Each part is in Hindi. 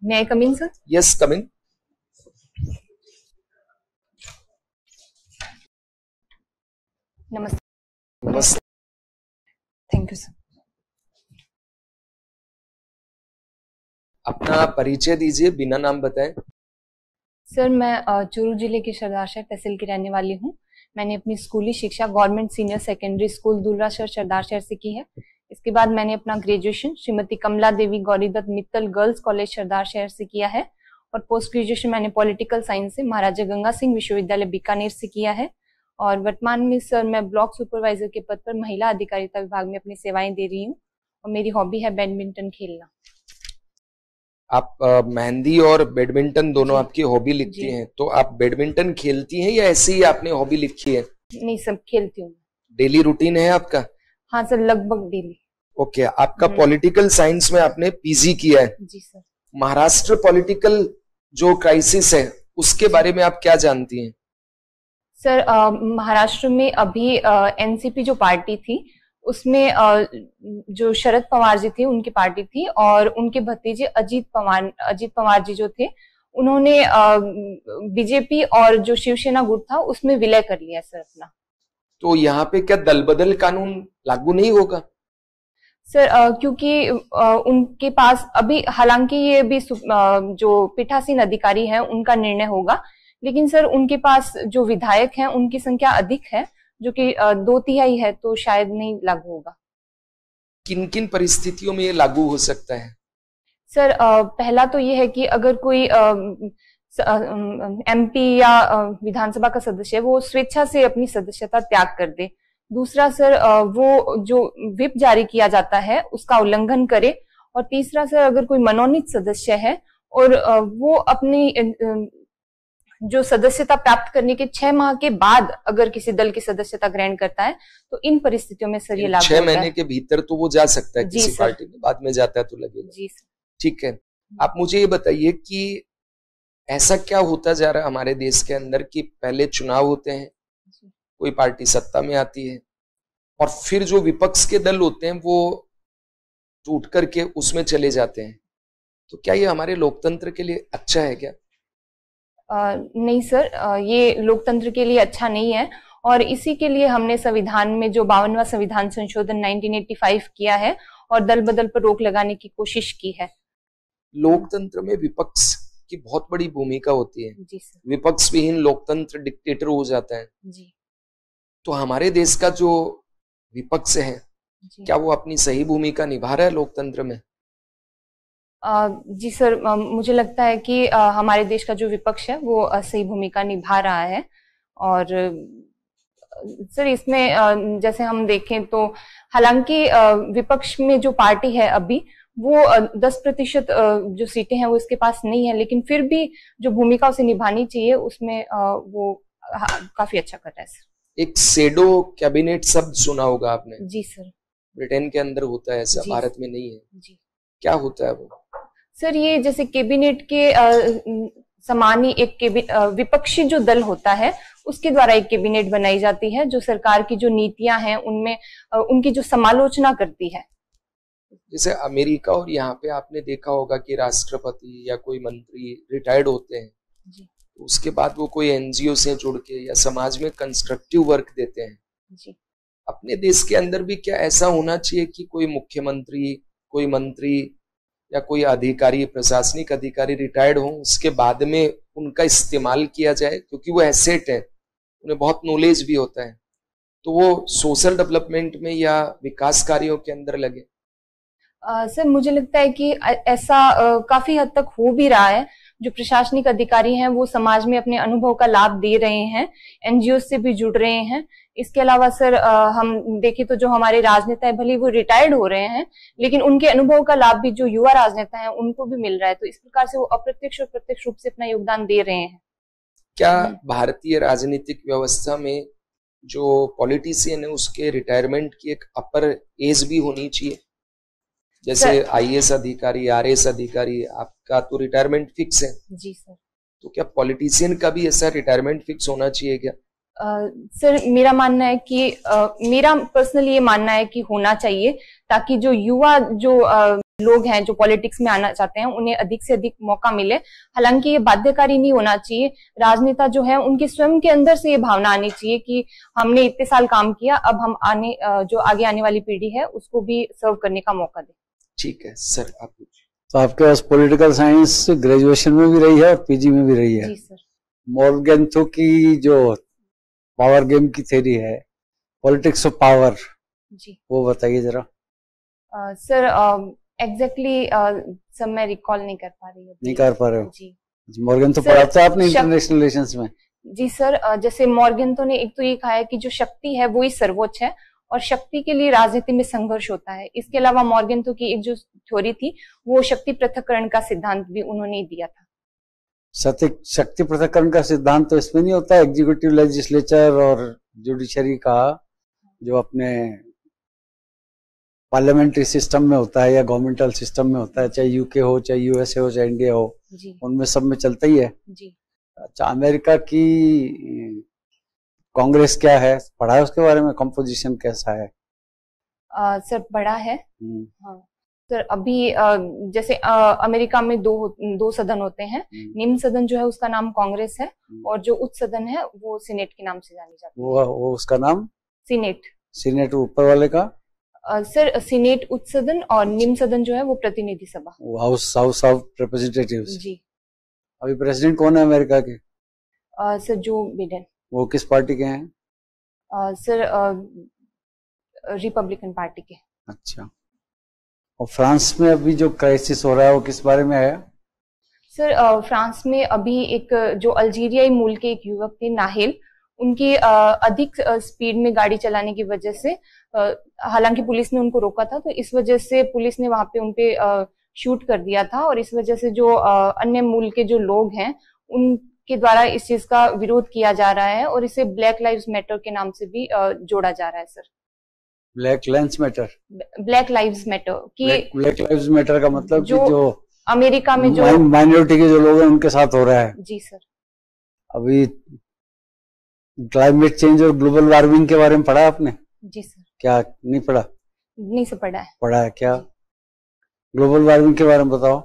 May I come in, sir? Yes, come in. नमस्ते. नमस्ते. Thank you sir. अपना परिचय दीजिए, बिना नाम बताएं. सर, मैं चूरू जिले के सरदारशहर तहसील की रहने वाली हूँ. मैंने अपनी स्कूली शिक्षा गवर्नमेंट सीनियर सेकेंडरी स्कूल दुलराशहर सरदारशहर से की है. इसके बाद मैंने अपना graduation Shrimati Kamala Devi Gauridatt Mittal girls college Sardarshahar से किया है और पोस्ट ग्रेजुएशन मैंने पॉलिटिकल साइंस से महाराजा गंगा सिंह विश्वविद्यालय बीकानेर से किया है. और वर्तमान में सर मैं ब्लॉक सुपरवाइजर के पद पर महिला अधिकारिता विभाग में अपनी सेवाएं दे रही हूँ और मेरी हॉबी है बैडमिंटन खेलना. आप मेहंदी और बैडमिंटन दोनों आपकी हॉबी लिखती हैं, तो आप बैडमिंटन खेलती हैं या ऐसे ही आपने हॉबी लिखी है? नहीं, सब खेलती हूँ. डेली रूटीन है आपका? हाँ सर, लगभग डेली. ओके. आपका पॉलिटिकल साइंस में आपने पीजी किया है? जी सर. महाराष्ट्र पॉलिटिकल जो क्राइसिस है उसके बारे में आप क्या जानती हैं? सर, महाराष्ट्र में अभी एनसीपी जो पार्टी थी उसमें जो शरद पवार जी थे उनकी पार्टी थी और उनके भतीजे अजीत पवार जी जो थे उन्होंने बीजेपी और जो शिवसेना गुट था उसमें विलय कर लिया सर अपना. तो यहाँ पे क्या दल बदल कानून लागू नहीं होगा? सर, क्योंकि उनके पास अभी हालांकि ये भी जो पीठासीन अधिकारी है उनका निर्णय होगा, लेकिन सर उनके पास जो विधायक हैं उनकी संख्या अधिक है जो कि 2/3 है, तो शायद नहीं लागू होगा. किन किन परिस्थितियों में ये लागू हो सकता है? सर, पहला तो ये है कि अगर कोई एमपी या विधानसभा का सदस्य है वो स्वेच्छा से अपनी सदस्यता त्याग कर दे. दूसरा सर, वो जो व्हिप जारी किया जाता है उसका उल्लंघन करे. और तीसरा सर, अगर कोई मनोनीत सदस्य है और वो अपनी जो सदस्यता प्राप्त करने के 6 माह के बाद अगर किसी दल की सदस्यता ग्रहण करता है तो इन परिस्थितियों में सर ये लागू होता है. 6 महीने के भीतर तो वो जा सकता है किसी सर. पार्टी में, बाद में जाता है तो लगेगा. जी सर. ठीक है. आप मुझे ये बताइए कि ऐसा क्या होता जा रहा है हमारे देश के अंदर कि पहले चुनाव होते हैं, कोई पार्टी सत्ता में आती है और फिर जो विपक्ष के दल होते हैं वो टूट करके उसमें चले जाते हैं. तो क्या ये हमारे लोकतंत्र के लिए अच्छा है क्या? नहीं सर, ये लोकतंत्र के लिए अच्छा नहीं है और इसी के लिए हमने संविधान में जो 52वां संविधान संशोधन 1985 किया है और दल बदल पर रोक लगाने की कोशिश की है. लोकतंत्र में विपक्ष की बहुत बड़ी भूमिका होती है. जी सर. विपक्ष विहीन लोकतंत्र डिक्टेटर हो जाता है. जी. तो हमारे देश का जो विपक्ष है क्या वो अपनी सही भूमिका निभा रहा है लोकतंत्र में? जी सर, मुझे लगता है कि हमारे देश का जो विपक्ष है वो सही भूमिका निभा रहा है. और सर इसमें जैसे हम देखें तो हालांकि विपक्ष में जो पार्टी है अभी वो 10% जो सीटें हैं वो इसके पास नहीं है, लेकिन फिर भी जो भूमिका उसे निभानी चाहिए उसमें वो काफी अच्छा कर रहा है सर. एक शेडो कैबिनेट शब्द सुना होगा आपने? जी सर. ब्रिटेन के अंदर होता है ऐसा, भारत में नहीं है. जी. क्या होता है वो? सर, ये जैसे कैबिनेट के समान ही एक विपक्षी जो दल होता है उसके द्वारा एक कैबिनेट बनाई जाती है जो सरकार की जो नीतियां हैं उनमें उनकी जो समालोचना करती है. जैसे अमेरिका और यहाँ पे आपने देखा होगा कि राष्ट्रपति या कोई मंत्री रिटायर्ड होते हैं. जी. उसके बाद वो कोई एनजीओ से जुड़ के या समाज में कंस्ट्रक्टिव वर्क देते हैं. जी. अपने देश के अंदर भी क्या ऐसा होना चाहिए कि कोई मुख्यमंत्री, कोई मंत्री या कोई अधिकारी, प्रशासनिक अधिकारी रिटायर्ड हो, उसके बाद में उनका इस्तेमाल किया जाए क्योंकि वो एसेट है, उन्हें बहुत नॉलेज भी होता है, तो वो सोशल डेवलपमेंट में या विकास कार्यों के अंदर लगे? सर, मुझे लगता है कि ऐसा काफी हद तक हो भी रहा है. जो प्रशासनिक अधिकारी हैं वो समाज में अपने अनुभव का लाभ दे रहे हैं, एनजीओ से भी जुड़ रहे हैं. इसके अलावा सर हम देखें तो जो हमारे राजनेता है भले वो रिटायर्ड हो रहे हैं लेकिन उनके अनुभव का लाभ भी जो युवा राजनेता है उनको भी मिल रहा है. तो इस प्रकार से वो अप्रत्यक्ष और प्रत्यक्ष रूप से अपना योगदान दे रहे हैं. क्या भारतीय राजनीतिक व्यवस्था में जो पॉलिटिशियन है उसके रिटायरमेंट की एक अपर एज भी होनी चाहिए? जैसे आईएएस अधिकारी, आरएएस अधिकारी, आपका तो रिटायरमेंट फिक्स है. जी सर. तो क्या पॉलिटिशियन का भी ऐसा रिटायरमेंट फिक्स होना चाहिए क्या? सर, मेरा मानना है कि मेरा पर्सनली ये मानना है कि होना चाहिए ताकि जो युवा जो लोग हैं जो पॉलिटिक्स में आना चाहते हैं उन्हें अधिक से अधिक मौका मिले। हालांकि ये बाध्यकारी नहीं होना चाहिए। राजनेता जो है उनके स्वयं के अंदर से ये भावना आनी चाहिए कि हमने इतने साल काम किया, अब हम जो आगे आने वाली पीढ़ी है उसको भी सर्व करने का मौका दें। ठीक है सर, आप पूछिए। तो आपके पास पॉलिटिकल साइंस ग्रेजुएशन में भी रही है और पीजी में भी रही है। जी सर। मॉर्गेंथो की जो पावर गेम की थ्योरी है, पॉलिटिक्स ऑफ पावर, जी वो बताइए जरा। सर एग्जैक्टली सर मैं रिकॉल नहीं कर पा रही हूँ। नहीं कर पा रहे हो? जी मॉर्गेंथो पढ़ा था आपने इंटरनेशनल रिलेशंस में? जी सर, जैसे मॉर्गेंथो ने एक तो ये कहा है कि जो शक्ति है वो ही सर्वोच्च है और शक्ति के लिए राजनीति में संघर्ष होता है। इसके अलावा मॉर्गेंथो की एक जो थ्योरी थी वो शक्ति पृथक्करण का सिद्धांत भी उन्होंने दिया था। शक्ति पृथक्करण का सिद्धांत तो इसमें नहीं होता, एग्जीक्यूटिव, लेजिस्लेचर और जुडिशरी का जो अपने पार्लियामेंट्री सिस्टम में होता है या गवर्नमेंटल सिस्टम में होता है, चाहे यूके हो, चाहे यूएसए हो, चाहे इंडिया हो, उनमें सब में चलता ही है। जी। अच्छा, अमेरिका की कांग्रेस क्या है, पढ़ा है उसके बारे में? कंपोजिशन कैसा है? सर पढ़ा है। हाँ सर, अभी जैसे अमेरिका में दो सदन होते हैं। निम्न सदन जो है उसका नाम कांग्रेस है और जो उच्च सदन है वो सीनेट के नाम से जानी जाती है। वो उसका नाम सीनेट। सीनेट ऊपर वाले का? सर सीनेट उच्च सदन और निम्न सदन जो है वो प्रतिनिधि सभा, हाउस ऑफ रिप्रेजेंटेटिव्स। जी। अभी प्रेसिडेंट कौन है अमेरिका के? Sir Joe Biden. वो किस पार्टी के हैं? सर रिपब्लिकन पार्टी के। अच्छा। और फ्रांस में अभी जो क्राइसिस हो रहा है वो किस बारे में है? सर फ्रांस में अभी एक जो अल्जीरियाई मूल के एक युवक थे नाहिल, उनकी अधिक स्पीड में गाड़ी चलाने की वजह से, हालांकि पुलिस ने उनको रोका था, तो इस वजह से पुलिस ने वहां पे उनपे शूट कर दिया था और इस वजह से जो अन्य मूल के जो लोग हैं उनके द्वारा इस चीज का विरोध किया जा रहा है और इसे ब्लैक लाइव्स मैटर के नाम से भी जोड़ा जा रहा है। Sir black lives matter? Black lives matter की ब्लैक लाइव्स मैटर का मतलब जो अमेरिका में जो माइनॉरिटी के जो लोग हैं उनके साथ हो रहा है। जी सर। अभी क्लाइमेट चेंज और ग्लोबल वार्मिंग के बारे में पढ़ा आपने? जी सर। क्या नहीं पढ़ा? नहीं सर पढ़ा है। पढ़ा है क्या? ग्लोबल वार्मिंग के बारे में बताओ।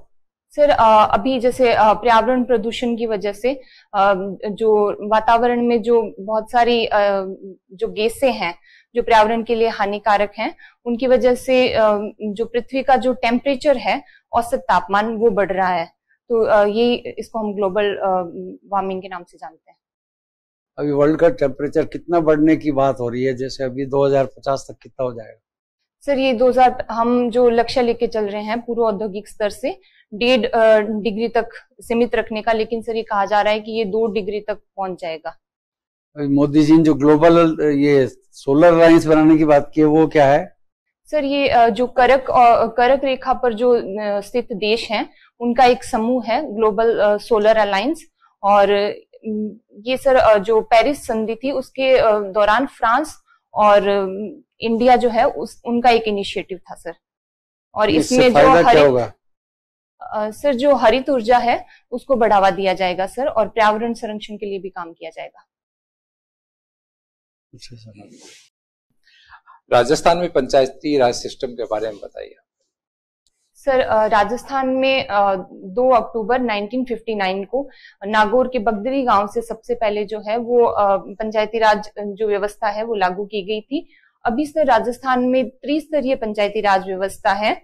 सर अभी जैसे पर्यावरण प्रदूषण की वजह से जो वातावरण में जो बहुत सारी जो गैसें हैं जो पर्यावरण के लिए हानिकारक हैं, उनकी वजह से जो पृथ्वी का जो टेम्परेचर है, औसत तापमान, वो बढ़ रहा है। तो ये इसको हम ग्लोबल वार्मिंग के नाम से जानते हैं। अभी वर्ल्ड का टेम्परेचर कितना बढ़ने की बात हो रही है? जैसे अभी 2050 तक कितना हो जाएगा? सर ये 2000 हम जो लक्ष्य लेके चल रहे हैं पूर्व औद्योगिक स्तर से 1.5 डिग्री तक सीमित रखने का, लेकिन सर ये कहा जा रहा है कि ये 2 डिग्री तक पहुंच जाएगा। मोदी जी ने जो ग्लोबल ये सोलर लाइन्स बनाने की बात की है वो क्या है? सर ये जो करक रेखा पर जो स्थित देश हैं उनका एक समूह है ग्लोबल सोलर अलायंस, और ये सर जो पेरिस संधि थी उसके दौरान फ्रांस और इंडिया जो है उनका एक इनिशिएटिव था सर। और इसमें जो सर जो हरित ऊर्जा है उसको बढ़ावा दिया जाएगा सर, और पर्यावरण संरक्षण के लिए भी काम किया जाएगा। राजस्थान में पंचायती राज सिस्टम के बारे में बताइए। सर राजस्थान में 2 अक्टूबर 1959 को नागौर के बगदरी गांव से सबसे पहले जो है वो पंचायती राज जो व्यवस्था है वो लागू की गई थी। अभी सर राजस्थान में त्रिस्तरीय पंचायती राज व्यवस्था है,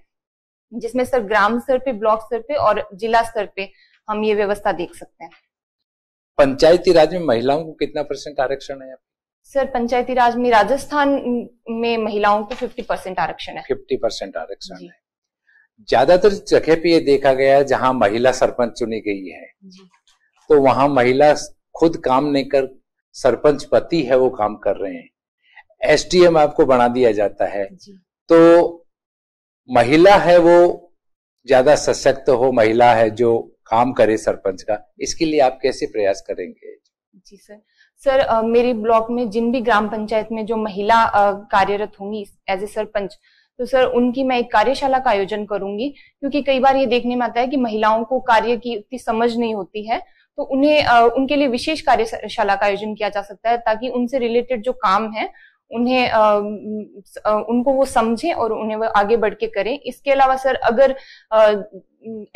जिसमें सर ग्राम स्तर पे, ब्लॉक स्तर पे और जिला स्तर पे हम ये व्यवस्था देख सकते हैं। पंचायती राज में महिलाओं को कितना % आरक्षण है? सर पंचायती राज में राजस्थान में महिलाओं को 50% आरक्षण है। 50% आरक्षण है। ज्यादातर जगह पे ये देखा गया है जहां महिला सरपंच चुनी गई है तो वहां महिला खुद काम नहीं कर, सरपंच पति है वो काम कर रहे हैं। एसडीएम आपको बना दिया जाता है तो महिला है वो ज्यादा सशक्त हो, महिला है जो काम करे सरपंच का, इसके लिए आप कैसे प्रयास करेंगे? जी सर मेरी ब्लॉक में जिन भी ग्राम पंचायत में जो महिला कार्यरत होंगी एज ए सरपंच, तो सर उनकी मैं एक कार्यशाला का आयोजन करूंगी, क्योंकि कई बार ये देखने में आता है कि महिलाओं को कार्य की उतनी समझ नहीं होती है, तो उन्हें उनके लिए विशेष कार्यशाला का आयोजन किया जा सकता है ताकि उनसे रिलेटेड जो काम है उन्हें उनको वो समझें और उन्हें वो आगे बढ़ के करें। इसके अलावा सर, अगर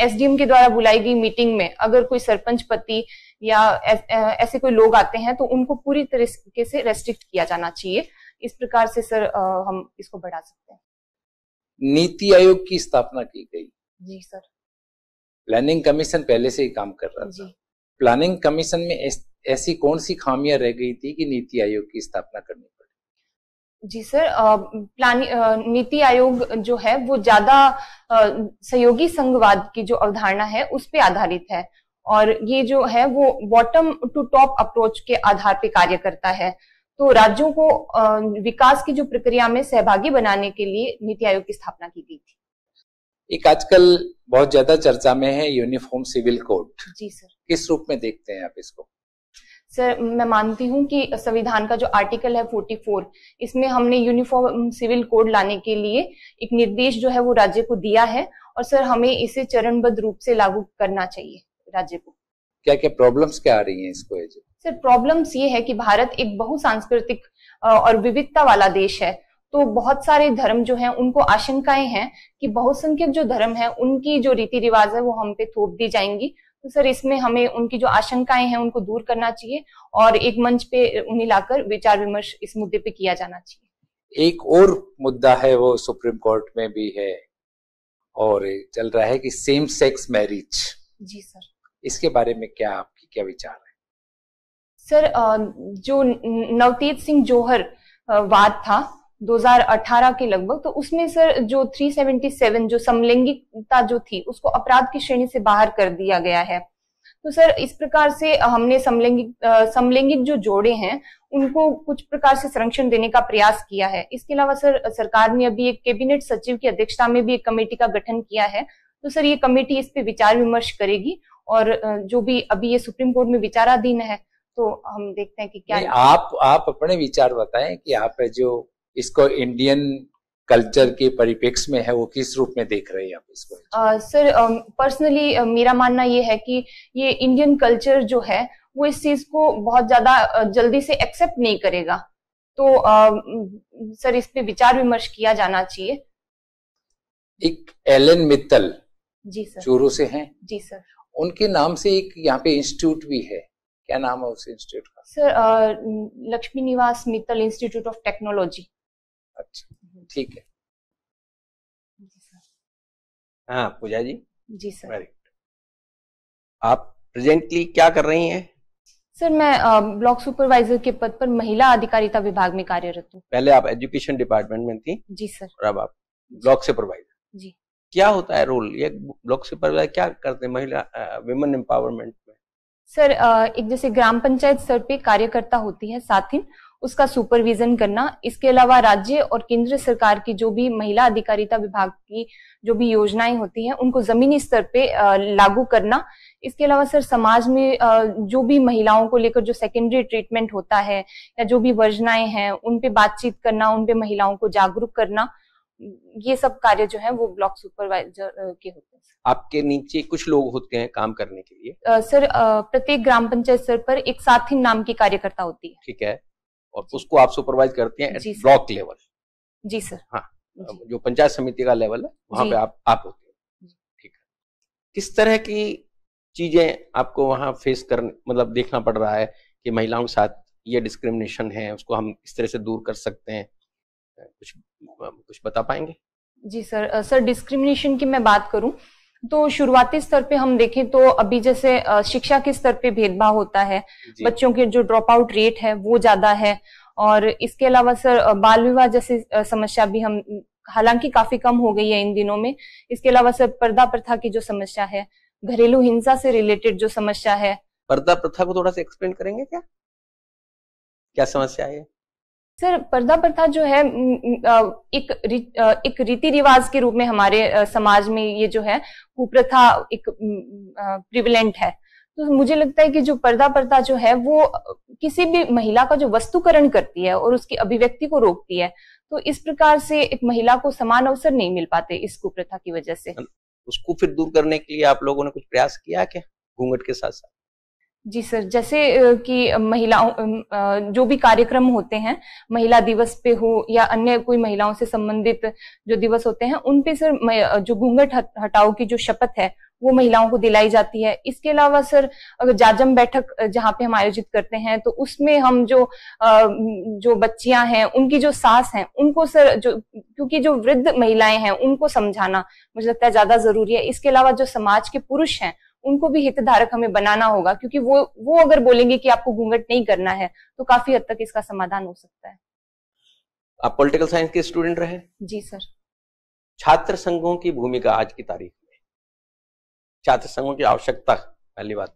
एसडीएम के द्वारा बुलाई गई मीटिंग में अगर कोई सरपंच पति या ऐसे कोई लोग आते हैं तो उनको पूरी तरीके से रेस्ट्रिक्ट किया जाना चाहिए। इस प्रकार से सर हम इसको बढ़ा सकते हैं। नीति आयोग की स्थापना की गई। जी सर। प्लानिंग कमीशन पहले से ही काम कर रहा था। प्लानिंग कमीशन में ऐसी कौन सी खामियां रह गई थी कि नीति आयोग की स्थापना करनी पड़ी? जी सर, नीति आयोग जो है वो ज्यादा सहयोगी संघवाद की जो अवधारणा है उस पे आधारित है, और ये जो है वो बॉटम टू टॉप अप्रोच के आधार पे कार्य करता है। तो राज्यों को विकास की जो प्रक्रिया में सहभागी बनाने के लिए नीति आयोग की स्थापना की गई थी। एक आजकल बहुत ज्यादा चर्चा में है यूनिफॉर्म सिविल कोड। जी सर। किस रूप में देखते हैं आप इसको? सर, मैं मानती हूं कि संविधान का जो आर्टिकल है 44, इसमें हमने यूनिफॉर्म सिविल कोड लाने के लिए एक निर्देश जो है वो राज्य को दिया है, और सर हमें इसे चरणबद्ध रूप से लागू करना चाहिए राज्य को। क्या क्या प्रॉब्लम्स क्या आ रही हैं इसको? सर, प्रॉब्लम्स ये है कि भारत एक बहुसांस्कृतिक और विविधता वाला देश है, तो बहुत सारे धर्म जो हैं उनको आशंकाएं हैं कि बहुसंख्यक जो धर्म है उनकी जो रीति रिवाज है वो हम पे थोप दी जाएंगी। तो सर इसमें हमें उनकी जो आशंकाएं हैं उनको दूर करना चाहिए और एक मंच पे उन्हें लाकर विचार विमर्श इस मुद्दे पे किया जाना चाहिए। एक और मुद्दा है वो सुप्रीम कोर्ट में भी है और चल रहा है कि सेम सेक्स मैरिज। जी सर। इसके बारे में क्या आपकी क्या विचार है? सर, जो नवतेज सिंह जोहर वाद था 2018 के लगभग, तो उसमें सर जो 377 जो समलैंगिकता जो थी उसको अपराध की श्रेणी से बाहर कर दिया गया है। तो सर इस प्रकार से हमने समलैंगिक जो जोड़े हैं उनको कुछ प्रकार से संरक्षण देने का प्रयास किया है। इसके अलावा सर सरकार ने अभी एक कैबिनेट सचिव की अध्यक्षता में भी एक कमेटी का गठन किया है। तो सर ये कमेटी इस पे विचार विमर्श करेगी, और जो भी अभी ये सुप्रीम कोर्ट में विचाराधीन है तो हम देखते हैं कि क्या। आप अपने विचार बताएं कि आप जो इसको इंडियन कल्चर के परिप्रेक्ष्य में है वो किस रूप में देख रहे हैं आप इसको? सर पर्सनली मेरा मानना ये है कि ये इंडियन कल्चर जो है वो इस चीज को बहुत ज्यादा जल्दी से एक्सेप्ट नहीं करेगा, तो सर इस पे विचार विमर्श किया जाना चाहिए। एक एलन मित्तल जी सर चूरू से हैं। जी सर। उनके नाम से एक यहाँ पे इंस्टीट्यूट भी है, क्या नाम है उस इंस्टीट्यूट का? सर लक्ष्मी निवास मित्तल इंस्टीट्यूट ऑफ टेक्नोलॉजी। अच्छा, ठीक है। जी सर। हाँ पूजा जी। जी सर। Very good. आप प्रेजेंटली क्या कर रही हैं? सर मैं ब्लॉक सुपरवाइजर के पद पर महिला अधिकारिता विभाग में कार्यरत हूँ। पहले आप एजुकेशन डिपार्टमेंट में थी। जी सर। और अब आप ब्लॉक सुपरवाइजर। जी। क्या होता है रोल, ये ब्लॉक सुपरवाइजर क्या करते हैं महिला विमेन एम्पावरमेंट में? सर एक जैसे ग्राम पंचायत स्तर पे कार्यकर्ता होती है साथिन, उसका सुपरविजन करना। इसके अलावा राज्य और केंद्र सरकार की जो भी महिला अधिकारिता विभाग की जो भी योजनाएं होती हैं उनको जमीनी स्तर पे लागू करना। इसके अलावा सर समाज में जो भी महिलाओं को लेकर जो सेकेंडरी ट्रीटमेंट होता है या जो भी वर्जनाएं हैं उन पे बातचीत करना, उन पे महिलाओं को जागरूक करना, ये सब कार्य जो है वो ब्लॉक सुपरवाइजर के होते हैं। आपके नीचे कुछ लोग होते हैं काम करने के लिए? सर प्रत्येक ग्राम पंचायत स्तर पर एक साथिन नाम की कार्यकर्ता होती है। ठीक है, और उसको आप सुपरवाइज करते हैं एट ब्लॉक लेवल? जी सर। हाँ, जो पंचायत समिति का लेवल है वहां पे आप होते हैं। ठीक है, किस तरह की चीजें आपको वहां फेस करने मतलब देखना पड़ रहा है कि महिलाओं के साथ ये डिस्क्रिमिनेशन है, उसको हम इस तरह से दूर कर सकते हैं? कुछ बता पाएंगे? जी सर। सर डिस्क्रिमिनेशन की मैं बात करूं तो शुरुआती स्तर पे हम देखें तो अभी जैसे शिक्षा के स्तर पे भेदभाव होता है, बच्चों के जो ड्रॉप आउट रेट है वो ज्यादा है, और इसके अलावा सर बाल विवाह जैसी समस्या भी हम हालांकि काफी कम हो गई है इन दिनों में। इसके अलावा सर पर्दा प्रथा की जो समस्या है, घरेलू हिंसा से रिलेटेड जो समस्या है। पर्दा प्रथा को थोड़ा सा एक्सप्लेन करेंगे क्या, क्या समस्या है? सर पर्दा प्रथा जो है एक रीति रिवाज के रूप में हमारे समाज में ये जो है कुप्रथा एक प्रिविलेंट है। तो मुझे लगता है कि जो पर्दा प्रथा जो है वो किसी भी महिला का जो वस्तुकरण करती है और उसकी अभिव्यक्ति को रोकती है, तो इस प्रकार से एक महिला को समान अवसर नहीं मिल पाते इस कुप्रथा की वजह से। उसको फिर दूर करने के लिए आप लोगों ने कुछ प्रयास किया क्या घूंघट के साथ साथ? जी सर, जैसे कि महिलाओं जो भी कार्यक्रम होते हैं, महिला दिवस पे हो या अन्य कोई महिलाओं से संबंधित जो दिवस होते हैं, उन पे सर जो घूंघट हटाओ की जो शपथ है वो महिलाओं को दिलाई जाती है। इसके अलावा सर अगर जाजम बैठक जहाँ पे हम आयोजित करते हैं तो उसमें हम जो बच्चियां हैं उनकी जो सास हैं उनको सर क्योंकि जो वृद्ध महिलाएं हैं उनको समझाना मुझे लगता है ज्यादा जरूरी है। इसके अलावा जो समाज के पुरुष हैं उनको भी हितधारक हमें बनाना होगा, क्योंकि वो अगर बोलेंगे कि आपको घूंघट नहीं करना है तो काफी हद तक इसका समाधान हो सकता है। आप पॉलिटिकल साइंस के स्टूडेंट रहे? जी सर। छात्र संघों की भूमिका आज की तारीख में, छात्र संघों की आवश्यकता पहली बात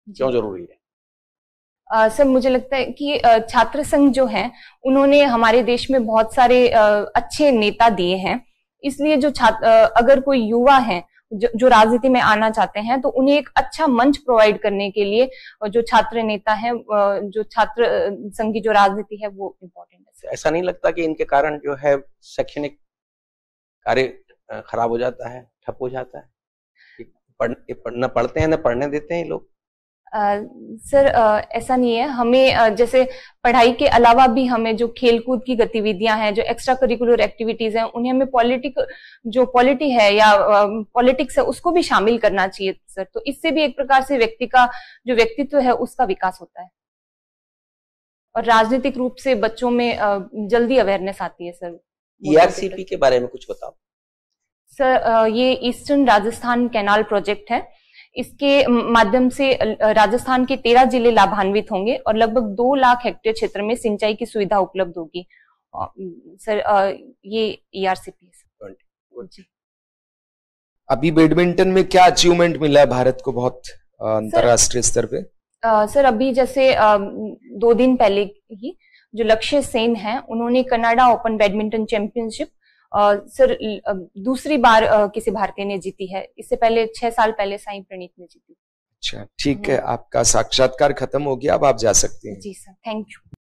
क्यों जरूरी है? सर मुझे लगता है कि छात्र संघ जो है उन्होंने हमारे देश में बहुत सारे अच्छे नेता दिए हैं, इसलिए जो अगर कोई युवा है जो राजनीति में आना चाहते हैं तो उन्हें एक अच्छा मंच प्रोवाइड करने के लिए जो छात्र नेता है, जो छात्र संघ की जो राजनीति है वो इम्पोर्टेंट है। ऐसा नहीं लगता कि इनके कारण जो है शैक्षणिक कार्य खराब हो जाता है, ठप हो जाता है? न पढ़ते हैं न पढ़ने देते हैं लोग। सर ऐसा नहीं है, हमें जैसे पढ़ाई के अलावा भी हमें जो खेलकूद की गतिविधियां हैं, जो एक्स्ट्रा करिकुलर एक्टिविटीज हैं, उन्हें हमें पॉलिटी है या पॉलिटिक्स है उसको भी शामिल करना चाहिए सर। तो इससे भी एक प्रकार से व्यक्ति का जो व्यक्तित्व है उसका विकास होता है और राजनीतिक रूप से बच्चों में जल्दी अवेयरनेस आती है सर। ईआरसीपी के बारे में कुछ बताओ सर। ये ईस्टर्न राजस्थान कैनाल प्रोजेक्ट है, इसके माध्यम से राजस्थान के 13 जिले लाभान्वित होंगे और लगभग 2 लाख हेक्टेयर क्षेत्र में सिंचाई की सुविधा उपलब्ध होगी। सर ये ईआरसीपी है। अभी बैडमिंटन में क्या अचीवमेंट मिला है भारत को बहुत अंतरराष्ट्रीय स्तर पे? सर अभी जैसे 2 दिन पहले ही जो लक्ष्य सेन है उन्होंने Canada open badminton championship sir दूसरी बार किसी भारतीय ने जीती है। इससे पहले 6 साल पहले साई प्रणीत ने जीती। अच्छा ठीक है, आपका साक्षात्कार खत्म हो गया, अब आप जा सकते हैं। जी सर, थैंक यू।